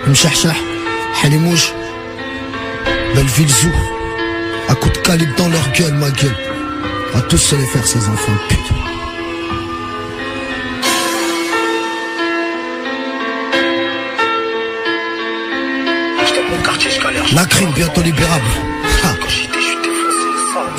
Mchahchah, Halimouj, Belleville Zoo, à coup de calibre dans leur gueule, ma gueule. À tous se les faire, ces enfants de pute. La crime bientôt libérable.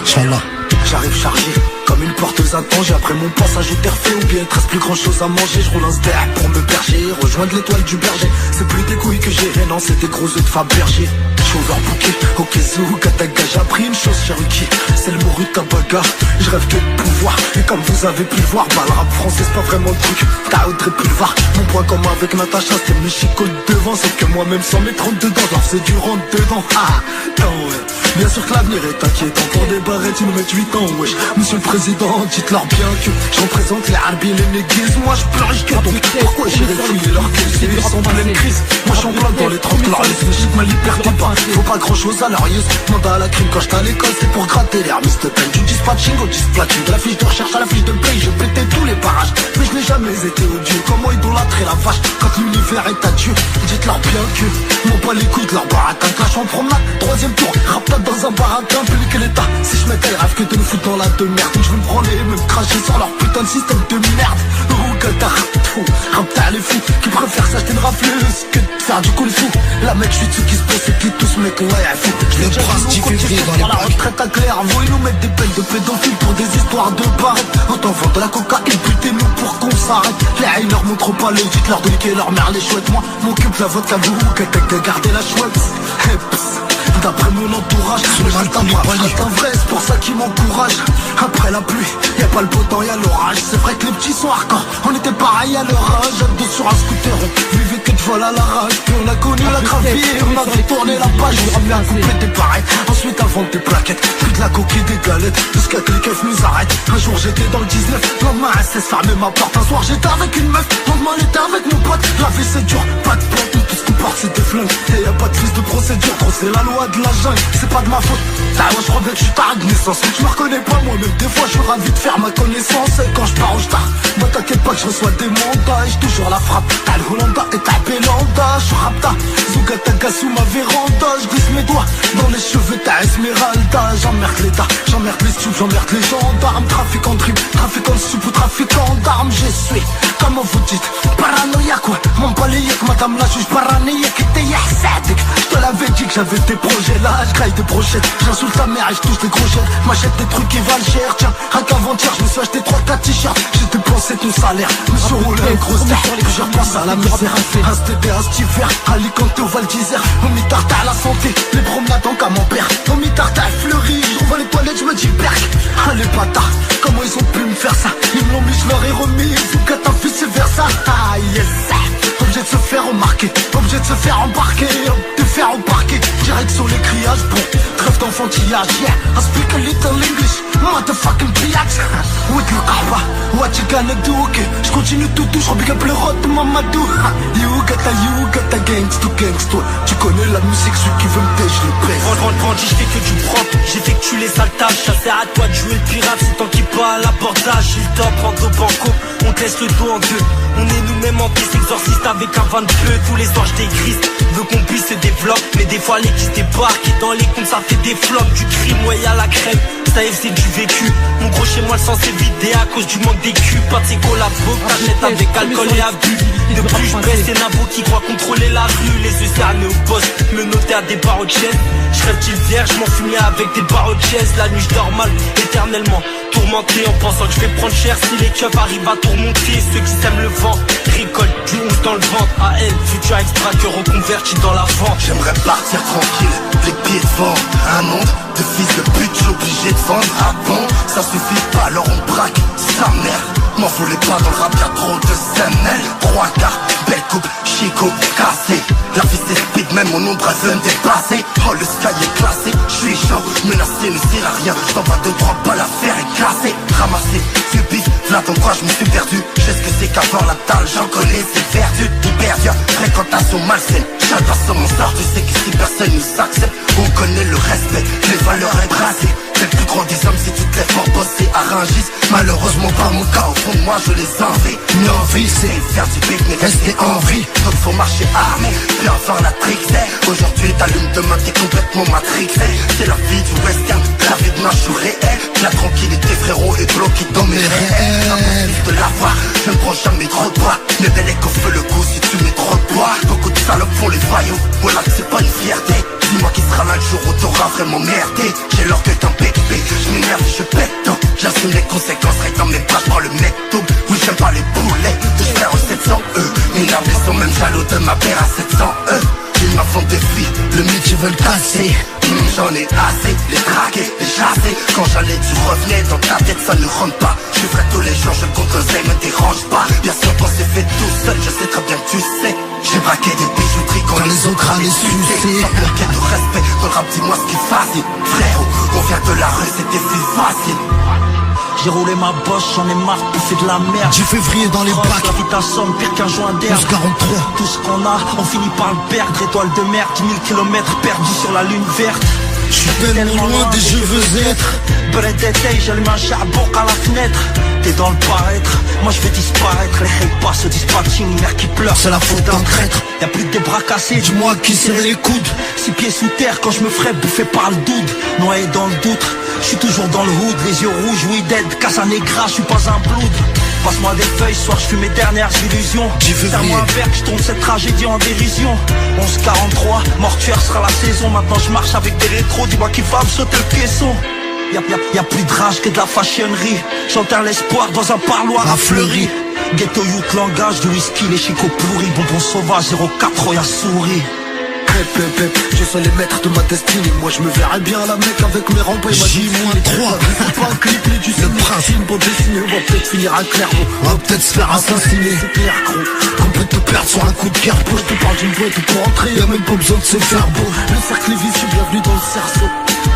Inch'Allah. J'arrive chargé comme une porteuse à danger. Après mon passage au terre-fait, ou bien il te reste plus grand chose à manger. Je roule un sder pour me berger, rejoindre l'étoile du berger. C'est plus des couilles que j'ai, non c'est des gros œufs de Fabergé. J'suis overbooké, au Kezou, Kataga. J'ai appris une chose Cherokee, c'est le morue de Tabaga. Je rêve que de pouvoir, et comme vous avez pu le voir, bah le rap français c'est pas vraiment le truc. T'as Audrey Pulvar, mon point commun avec Natacha, c'était mes chicots devant. C'est que moi-même sans mes 32 dents, j'en faisais du rentre dedans. Ah, non ouais. Bien sûr que l'avenir est inquiétant. Pour des barrettes, ils nous mettent 8 ans, wesh. Monsieur le président, dites-leur bien que je représente les Arabes et les néguises. Moi je pleure, je gueule, donc pourquoi j'irai fouiller leur caisse? Ils sont en pleine crise, moi je suis en plein dans les 30 glorieuses. Mais j'ai de ma liberté pas, faut pas grand chose à leur use. Mandat à la crime quand j'étais à l'école, c'est pour gratter l'air. Mr. Pen, du dispatching au dispatching. De la fiche de recherche à la fiche de paye, je pétais tous les barrages. Mais je n'ai jamais été odieux, comment idolâtrer la vache quand l'univers est à Dieu. Dites-leur bien que, m'en pas les couilles de leur baratin. Clash en promenade, 3ème tour, rapta dans un baratin, plus que l'état. Si je mettais le rêve que de nous foutre dans la de merde, je veux me prendre et me cracher sur leur putain de système de merde. Oh Qatar, rapta les fous qui préfèrent s'acheter une rafleuse que de faire du kung fu. La mec je suis dessus qui se pose et qui tous mec ouais fou. Le prince 10 février dans les la retraite à Clairvaux, ils nous mettent des peines de pédophiles pour des histoires de barrettes. Autant vendre de la coca et butez-nous pour qu'on s'arrête. Les haineurs montrent pas le dites-leur de niquer leur mère les chouettes. Moi m'occupe la vodka vous que de garder la chouette. D'après mon entourage, le matin est un vrai, c'est pour ça qu'ils m'encouragent. Après la pluie, y'a pas le beau temps, y'a l'orage. C'est vrai que les petits sont hardcore, on était pareil à leur âge. Deux sur un scooter, on vivait que de vol à la rage. Puis on a connu la gravie, on avait tourné la page. On a bien coupé des pareils, ensuite à vendre des plaquettes. Puis de la coquille, des galettes, jusqu'à que les keufs nous arrêtent. Un jour j'étais dans le 19, lendemain elle cesse fermer ma porte. Un soir j'étais avec une meuf, lendemain elle était avec mon pote. La vie c'est dur, pas de pote, tout ce qu'on part c'est des flingues. Et y'a pas de fils de procédure, trop c'est la loi de la jungle, c'est pas de ma faute. Ah ouais, je crois bien que je suis taré de naissance. Je me reconnais pas moi-même, des fois je suis ravi de faire ma connaissance. Et quand je pars au star, bah t'inquiète pas que je reçois des mandats. Et j'ai toujours la frappe, t'as le Hollanda et t'as Belanda. Je suis rapta, Zougataka sous ma véranda. Je glisse mes doigts dans les cheveux, t'as Esmeralda. J'emmerde l'état, j'emmerde les stupes, j'emmerde les gendarmes. Trafic en drip, trafic en soupe ou trafiquant d'armes. Je suis, comment vous dites, paranoïaque quoi. Mon balayek, madame la juge paranoïaque. Et t'es yahsadik, je te l'avais dit que j'avais des projets là. Je graille des brochettes, j'insulte ta mère et je touche des gros jets. M'achète des trucs qui valent cher, tiens, rien qu'avant-hier je me suis acheté 3-4 t-shirts. J'ai dépensé ton salaire, me suis roulé un gros star. Je repense à la misère, un STD, un cet hiver, Alicante au Val d'Isère. Au mitard t'as la santé, les promenades en camembert. Au mitard t'as fleuri, je revois les toilettes, je me dis berk. Ah les bâtards, comment ils ont pu me faire ça? Ils me l'ont mis, je leur ai remis, vous qu'à ta fille c'est vers ça. Ah yes, obligé de se faire remarquer, obligé de se faire embarquer, de faire au parquet. Direction les criages, bon, trêve d'enfantillage, yeah. I speak a little English, motherfucking biatch. With your kahwa, what you gonna do, ok? J'continue tout, j'rebig up le rot de Mamadou. You got a gangsta, gangsta. Tu connais la musique, celui qui veut me têche, je le pèse. Bandit, j'fais que du propre, j'effectue les sales tâches. Ça sert à toi de jouer le pirate, c'est tant qu'il pas à l'abordage. J'ai le top, en banco, on te laisse le dos en deux. On est nous-mêmes en piste, exorciste avec un vin de bleu. Tous les soirs j'décrise, veux qu'on puisse se développer. Mais des fois les qui se débarquent et dans les comptes ça fait des flops. Du crime, ouais y'a la crème, ça y est c'est du vécu. Mon gros chez moi le sens est vidé à cause du manque d'écu. Pas de ses collabos, t'achètes avec alcool et abus. De plus je baisse, c'est Nabo qui croit contrôler la rue. Les yeux cernés au poste, me noter à des barreaux de chaise. Je rêve qu'il vierge, je m'enfume avec des barreaux de chaise. La nuit je dors mal, éternellement tourmenté en pensant que je vais prendre cher. Si les keufs arrivent à tourmonter, ceux qui s'aiment le vent récoltent du 11 dans le ventre. À elle, futur extra que reconverti dans la vente. J'aimerais partir tranquille, les pieds devant. Un monde de fils de pute, j'suis obligé de vendre. Ah bon, ça suffit pas, alors on braque sa mère. M'en voulez pas dans le rap, y'a trop de SNL. 3 quarts, belle coupe, chico, cassé. La vie c'est speed, même mon ombre elle veut me dépasser. Oh le sky est classé, j'suis chaud, menacé ne sert à rien. J't'envoie 2-3 balles à faire et casser. Ramasser, subis, là dans quoi j'me suis perdu. Je sais ce que c'est qu'avoir la dalle, j'en connais, c'est perdu. Hyper dur, fréquentation malsaine. J'adore sur mon sort, tu sais que si personne nous accepte, on connaît le respect, les valeurs embrassées. T'es le plus grand des hommes si tu te lèves pour bosser à Rungis. Malheureusement pas mon cas, au fond de moi je les envie. Une envie c'est faire du big mais rester en vie. Donc faut marcher armé, puis enfin la trixée. Aujourd'hui t'allumes, demain t'es complètement matrixé. C'est la vie du western, la vie de marche réel. La tranquillité frérot est bloquée dans mes rêves. Impossible de l'avoir, je ne prends jamais trop de bois. Mais belle est qu'au feu le goût si tu mets trop de bois. Beaucoup de salopes font les voyous, voilà que c'est pas une fierté. Dis-moi qui sera là le jour où t'auras vraiment merdé. J'ai l'orgueil d'un bébé, je m'énerve et je pète tout. J'assume les conséquences, reste dans mes bras, je prends le métaux. Oui j'aime pas les boulets, de frères aux 700 M'énerve, ils sont même jaloux de ma paire à 700 Ils m'en font des filles, le mythe ils veulent casser. J'en ai assez, les draguer, les chasser. Quand j'allais tu revenais, dans ta tête ça ne rentre pas. Je suis vrai tous les jours, je compte l'oseille, me dérange pas. Bien sûr qu'on s'est fait tout seul, je sais très bien que tu sais. J'ai braqué des bijouteries quand les autres allaient sucer. Sans manquer de respect, dans le rap dis-moi ce qu'il fasse. Frérot, on vient de la rue, c'était plus facile. J'ai roulé ma bosse, j'en ai marre de bouffer de la merde. 10 février dans les bacs. La vie t'assomme, pire qu'un joint d'herbe. 11-43. Tout ce qu'on a, on finit par le perdre. Étoile de mer, 10 000 km perdus sur la lune verte. Je suis tellement loin des je veux être. Bread d'été, j'allume un charbon à la fenêtre. T'es dans le paraître, moi je vais disparaître. Les hate pas se dispatching, une mère qui pleure, c'est la faute d'un traître. Y'a plus que des bras cassés, dis-moi qui serrait les coudes. 6 pieds sous terre quand je me ferais bouffer par le doute. Noyé dans le doute, je suis toujours dans le hood. Les yeux rouges, oui dead, Casanegra, je suis pas un blood. Passe-moi des feuilles, soir je fume mes dernières illusions. Serre-moi un verre, je tourne cette tragédie en dérision. 11-43, mortuaire sera la saison. Maintenant je marche avec des rétros, dis-moi qui va me sauter le caisson. Y'a plus de rage que de la fashionnerie. J'enterre l'espoir dans un parloir à fleuri. Ghetto youth, langage du whisky, les chicots pourris. Bonbon sauvage, 04, y'a souris. Je suis les maîtres de ma destinée. Moi je me verrais bien à la Mecque avec mes rampes et ma J-3. C'est pas un clip ni du cinéma. Pour dessiner, on va peut-être finir à Clairvaux. On va peut-être se faire assassiner. C'est clair gros. On peut te perdre sur un coup de carpeau. Je te parle d'une boîte pour entrer. Y'a même pas besoin de se faire beau. Le cercle est vicieux, bienvenue dans le cerceau.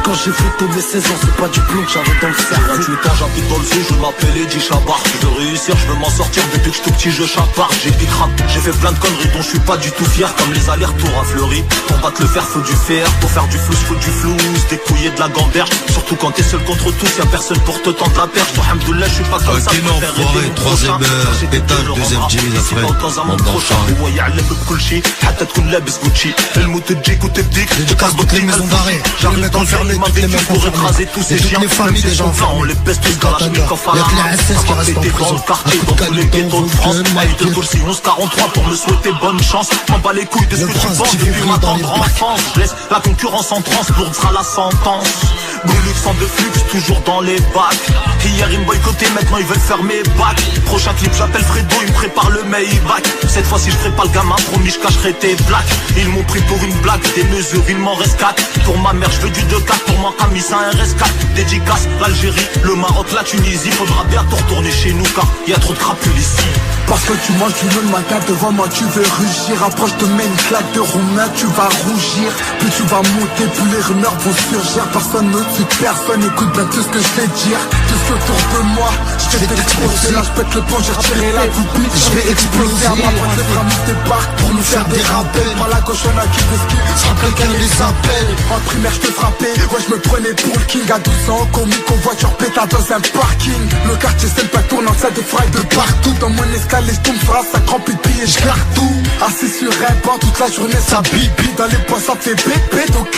Quand j'ai foutu mes 16 ans, c'est pas du plomb que j'avais dans le cerveau. 28 ans, j'habite dans le sud, je m'appelle Eddie Chabar. Je veux réussir, je veux m'en sortir, depuis que je suis tout petit, je chaparde. J'ai des crânes, j'ai fait plein de conneries dont je suis pas du tout fier. Comme les allers-retours à Fleury. Pour battre le fer, faut du fer. Pour faire du flou, faut du flou. Découiller de la gamberge. Surtout quand t'es seul contre tous, y'a personne pour te tendre la perche. Alhamdoulilah, je suis pas comme ça. non, foiré, troisième heure, étage, deuxième Jimmy après. Monte dans le champ. هو يعلم بكل شيء حتى تكون لابس جوتشي الموت تجيك وتبديك Dédicace toutes les maisons d'arrêt. J'arrive dans le fermé, toutes les mecs pour écraser tous ces chiens. Les familles des gens on les pèse tous dans la chemise Y'a que les SS qui restent en prison. dans le quartier, dans tous les ghettos de France. Maï de Toursi, 11-43 pour me souhaiter bonne chance. M'en bats les couilles de ce que tu penses depuis ma tendre enfance. Je laisse la concurrence en transe, lourde sera la sentence. Goulux sans de flux, toujours dans les bacs. Hier ils me boycottaient, maintenant ils veulent faire mes bacs. Prochain clip j'appelle Fredo, il me prépare le Maybach. Cette fois-ci je ferai pas le gamin, promis je cacherai tes plaques. Ils m'ont pris pour une blague, des mesures il m'en reste 4. Pour ma mère je veux du 2-4, pour moi Camis un RS4. Dédicace l'Algérie, le Maroc, la Tunisie. Faudra bientôt retourner chez nous car y a trop de crapules ici. Parce que tu manges du le matin devant moi tu veux rugir. Approche te mets une claque de roumain, tu vas rougir. Plus tu vas monter, plus les rumeurs vont surgir. Personne au-dessus de personne, écoute bien tout ce que je vais dire. Tout ce autour de moi, je vais t'exploser. Là je pète le pont, j'ai retiré la coupe. Je vais exploser à ma pointe, les frames débarquent pour nous faire des rappels. Par la gauche on a qui des skis, sans quelqu'un les appelle. En primaire je te frappais, ouais je me prenais pour le king. À 12 ans, comique en voiture pétard dans un parking. Le quartier c'est le pas tournant, ça défraille de partout. Dans mon escalier je tombe face, ça remplit de billets, je garde tout. Assis sur un banc toute la journée, ça bibi. Dans les points ça fait bébé, donc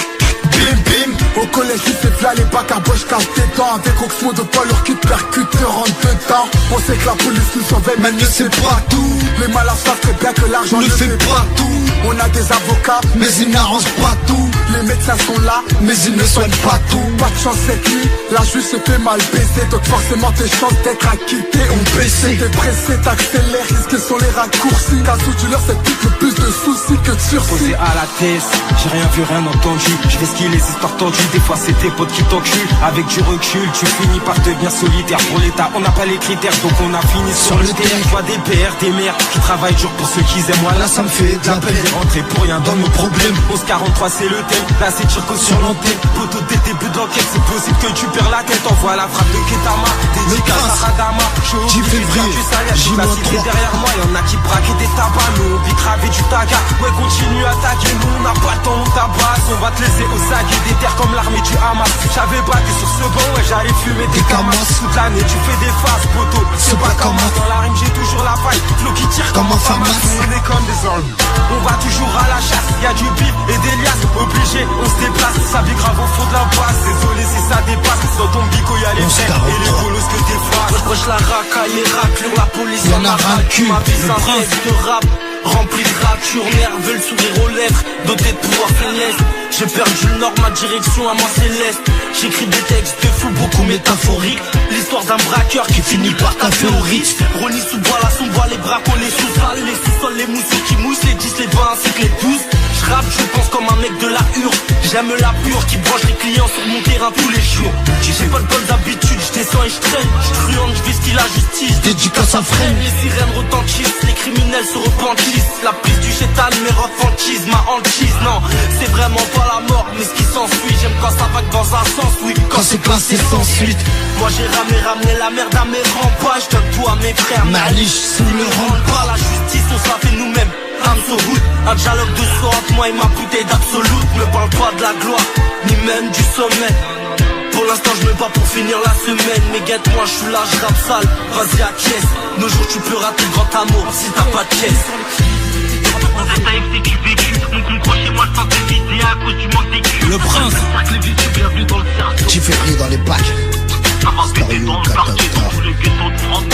bim bim. Au collège il fait plat les bacs à bois, je casse tes dents. Avec Oxmo de poids leur cul percute, te rentre dedans. On sait que la police nous surveille, mais ne sait pas tout. Les malades savent très bien que l'argent ne fait pas tout. On a des avocats, mais ils n'arrangent pas tout. Les médecins sont là, mais ils ne soignent pas tout. Pas de chance cette nuit, la juge se fait mal baiser. Donc forcément tes chances d'être acquitté ont baissé. T'es pressé, t'accélères, risques sont les raccourcis. Casse-ou du leur, c'est le plus de soucis que de sursis. Posé à la tête, j'ai rien vu, rien entendu. Je vais skier les histoires tendues, des fois c'est tes potes qui t'enculent. Avec du recul, tu finis par devenir solitaire. Pour l'état, on n'a pas les critères, donc on a fini sur le terrain. Je vois des pères, des mères qui travaillent dur pour ceux qu'ils aiment. Moi là ça me fait de la peine. Rentrer pour rien dans nos problèmes. 11-43 c'est le thème, là c'est Turco sur l'antenne. Poteau dès le début de l'enquête, c'est possible que tu perds la tête. Envoie la frappe de Ketama, dédicace à Radama. 10 février, J'ai la cité derrière moi, y'en a qui braquent des tabacs. Nous on vit gravé du talent. bagarre. Ouais, continue à taguer, nous on n'a pas le temps, on tabasse. On va te laisser au saguet des terres comme l'armée du Hamas. J'avais battu sur ce banc, ouais, j'allais fumer des camasses. Toute l'année, tu fais des faces, poteau. C'est pas comme moi. Dans la rime, j'ai toujours la faille. Flow qui tire comme un pharmacie. On est comme des hommes. On va toujours à la chasse. Y'a du bif et des liasses. Obligé, on se déplace. Ça vit grave au fond de l'impasse. Désolé si ça dépasse. Dans ton bico, y'a les frères et les bolos que t'effaces. Wesh, la racaille, les raclures, la police y'en a ras le cul. Ma vie, c'est un texte de rap. Rempli de ratures, nerveux, le sourire aux lèvres. Doté de pouvoir céleste. J'ai perdu le nord, ma direction à moi céleste. J'écris des textes de fou, beaucoup métaphoriques. L'histoire d'un braqueur qui finit par taper au Ritz. Ronnie sous bois, la sombois, les bracons, les sous-sols, les sous-sols, les mousseaux qui moussent, les 10, les 20 ainsi que les 12. J'rappe, je pense comme un mec de la hure. J'aime la pure qui broche les clients sur mon terrain tous les jours. J'ai pas de bonnes habitudes, j'descends et j'traîne. J'truande, j'vise qui la justice. Dédicace à freine. Les sirènes retentissent, les criminels se repentissent. La prise du chétan, mes refantise, ma hantise. Non, c'est vraiment pas la mort, mais ce qui s'ensuit. J'aime quand ça va que dans un sens, oui. Quand c'est classé sans suite. Moi j'ai ramené la merde à mes remparts. J'donne tout à mes frères. Maliche sous le rempart. La justice, on se la fait nous-mêmes. I'm so good. Un dialogue de soir entre moi et ma bouteille d'absolute. Me parle pas de la gloire, ni même du sommet. Pour l'instant je me bats pour finir la semaine. Mais guette-moi, je suis là, je rappe sale. Vas-y à caisse. Nos jours tu peux rater le grand amour si t'as pas de caisse. Le prince. Tu fais rire dans les bacs. Ça va péter dans le quartier, dans tous les ghettos de France.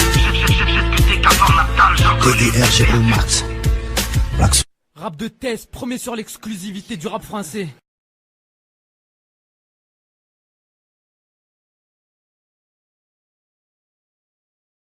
Chef, que t'es capable natal. TDR, Max. Rap de test, premier sur l'exclusivité du rap français.